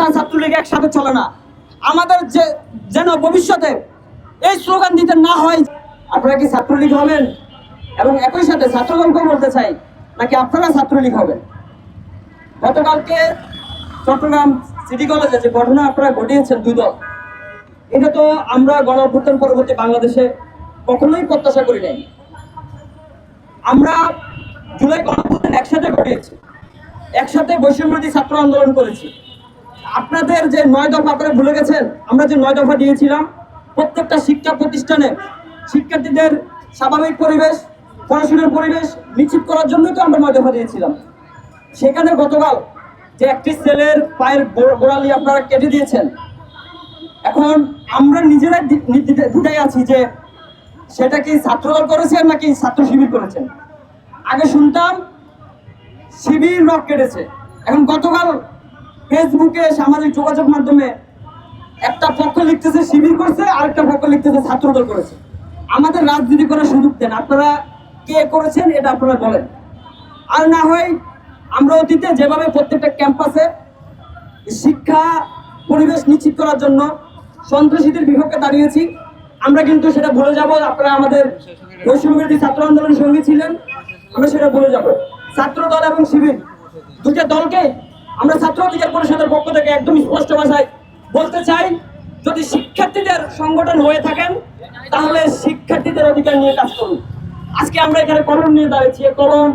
শিক্ষা ছাত্রলীগ একসাথে চলে না। আমাদের যেন ভবিষ্যতে এই স্লোগান দিতে না হয়। আপনারা কি ছাত্রলীগ হবেন? এবং একই সাথে ছাত্রদলকেও বলতে চাই, নাকি আপনারা ছাত্রলীগ হবেন? গতকালকে চট্টগ্রাম সিটি কলেজে যে ঘটনা আপনারা ঘটিয়েছেন দুই দল, এটা তো আমরা গণ অভ্যুত্থান পরবর্তী বাংলাদেশে কখনোই প্রত্যাশা করি নাই। আমরা জুলাই গণ অভ্যুত্থান একসাথে ঘটিয়েছি, একসাথে বৈষম্যবিরোধী ছাত্র আন্দোলন করেছি। আপনাদের যে 9 দফা আপনারা ভুলে গেছেন, আমরা যে 9 দফা দিয়েছিলাম প্রত্যেকটা শিক্ষা প্রতিষ্ঠানে শিক্ষার্থীদের স্বাভাবিক পরিবেশ, পড়াশোনার পরিবেশ নিশ্চিত করার জন্যই তো আমরা 9 দফা দিয়েছিলাম। সেখানে গতকাল যে একটি ছেলের পায়ের গোড়ালি আপনারা কেটে দিয়েছেন, এখন আমরা নিজেরাই দ্বিধায় আছি যে সেটা কি ছাত্রদল করেছেন নাকি ছাত্র শিবির করেছেন। আগে শুনতাম শিবির নখ কেটেছে, এখন গতকাল ফেসবুকে সামাজিক যোগাযোগ মাধ্যমে একটা পক্ষ লিখতেছে শিবির করছে, আরেকটা পক্ষ লিখতেছে ছাত্রদল করেছে। আমাদের রাজনীতি করার সুযোগ দেন, আপনারা কে করেছেন এটা আপনারা বলেন। আর না হয় আমরা অতীতে যেভাবে প্রত্যেকটা ক্যাম্পাসে শিক্ষা পরিবেশ নিশ্চিত করার জন্য সন্ত্রাসীদের বিপক্ষে দাঁড়িয়েছি, আমরা কিন্তু সেটা ভুলে যাব। আপনারা আমাদের বৈষম্যবিরোধী ছাত্র আন্দোলনের সঙ্গে ছিলেন, আমরা সেটা ভুলে যাব। ছাত্র দল এবং শিবির দুইটা দলকে আমরা ছাত্র অধিকার পরিষদের পক্ষ থেকে একদম স্পষ্ট ভাষায় বলতে চাই, যদি শিক্ষার্থীদের সংগঠন হয়ে থাকেন তাহলে শিক্ষার্থীদের অধিকার নিয়ে কাজ করুন। আজকে আমরা এখানে কলম নিয়ে দাঁড়িয়েছি, কলম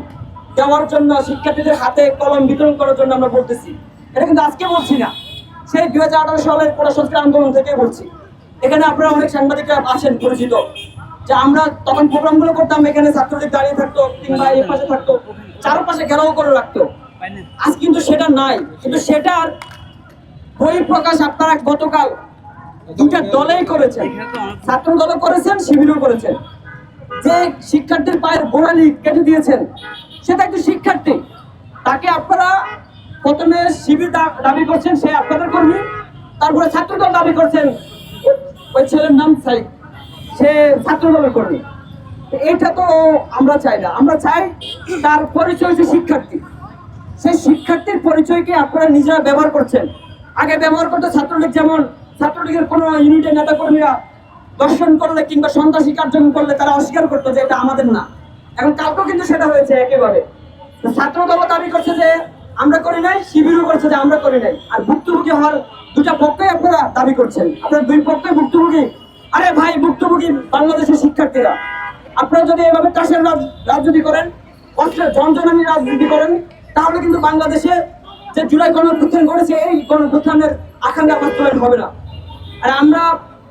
দেওয়ার জন্য, শিক্ষার্থীদের হাতে কলম বিতরণ করার জন্য আমরা বলতেছি। এটা কিন্তু আজকে বলছি না, সেই 2018 সালের কোটা সংস্কার আন্দোলন থেকে বলছি। এখানে আপনারা অনেক সাংবাদিকরা আছেন পরিচিত, যে আমরা তখন প্রোগ্রামগুলো করতাম, এখানে ছাত্রদের দাঁড়িয়ে থাকতো কিংবা এই পাশে থাকতো, চারপাশে ঘেরাও করে রাখতো। আজ কিন্তু সেটা নাই, কিন্তু সেটার বহিঃপ্রকাশ আপনারা গতকাল দুটা দলেই করেছেন, ছাত্র দলও করেছেন, শিবিরও করেছেন। যে শিক্ষার্থীর পায়ের গোড়ালি কেটে দিয়েছেন সেটা একটি শিক্ষার্থী, তাকে আপনারা প্রথমে শিবির দাবি করছেন সে আপনাদের কর্মী, তারপরে ছাত্রদল দাবি করছেন ওই ছেলের নাম সাইদ, সে ছাত্রদলের কর্মী। এটা তো আমরা চাই না, আমরা চাই তার পরিচয় হচ্ছে শিক্ষার্থী। সেই শিক্ষার্থীর পরিচয়কে আপনারা নিজেরা ব্যবহার করছেন। আগে ব্যবহার করতে ছাত্রলীগ, যেমন ছাত্রলীগের কোনো ইউনিটের নেতাকর্মীরা দর্শন করলে কিংবা সন্ত্রাসী কার্যক্রম করলে তারা অস্বীকার করতো যে এটা আমাদের না। এখন কালকেও কিন্তু সেটা হয়েছে একেবারে। ছাত্রদল দাবি করছে যে আমরা করি নাই, শিবিরও করছে যে আমরা করি নাই। আর ভুক্তভোগী হওয়ার দুটা পক্ষই আপনারা দাবি করছেন, আপনারা দুই পক্ষই ভুক্তভোগী। আরে ভাই, ভুক্তভোগী বাংলাদেশের শিক্ষার্থীরা। আপনারা যদি এভাবে চাষের রাজনীতি করেন, অস্ত্রের যন্ত্রণানি রাজনীতি করেন, তাহলে কিন্তু বাংলাদেশে যে জুলাই গণঅভ্যুত্থান করেছে এই গণঅভ্যুত্থানের আকাঙ্ক্ষা বাস্তবায়ন হবে না। আর আমরা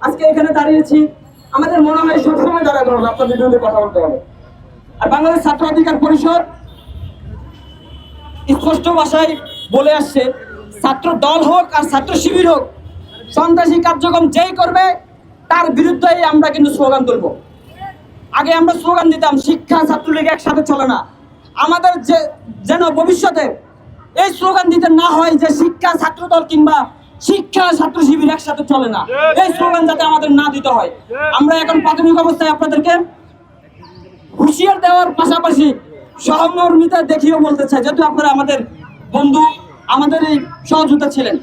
আজকে এখানে দাঁড়িয়েছি, আমাদের মনে হয় সবসময় দাঁড়াতে হবে, আপনাদের বিরুদ্ধে কথা বলতে হবে। আর বাংলাদেশ ছাত্র অধিকার পরিষদ স্পষ্ট ভাষায় বলে আসছে, ছাত্র দল হোক আর ছাত্র শিবির হোক, সন্ত্রাসী কার্যক্রম যেই করবে তার বিরুদ্ধেই আমরা কিন্তু স্লোগান তুলব। আগে আমরা স্লোগান দিতাম শিক্ষা ছাত্রলীগ একসাথে চলে না। আমাদের যেন ভবিষ্যতে এই স্লোগান দিতে না হয় যে শিক্ষা ছাত্রদল কিংবা শিক্ষা ছাত্র শিবির একসাথে চলে না, এই স্লোগান যাতে আমাদের না দিতে হয়। আমরা এখন প্রাথমিক অবস্থায় আপনাদেরকে হুঁশিয়ার দেওয়ার পাশাপাশি সহমর্মিতা দেখিয়েও বলতে চাই, যেহেতু আপনারা আমাদের বন্ধু, আমাদের এই সহযোগিতা ছিলেন।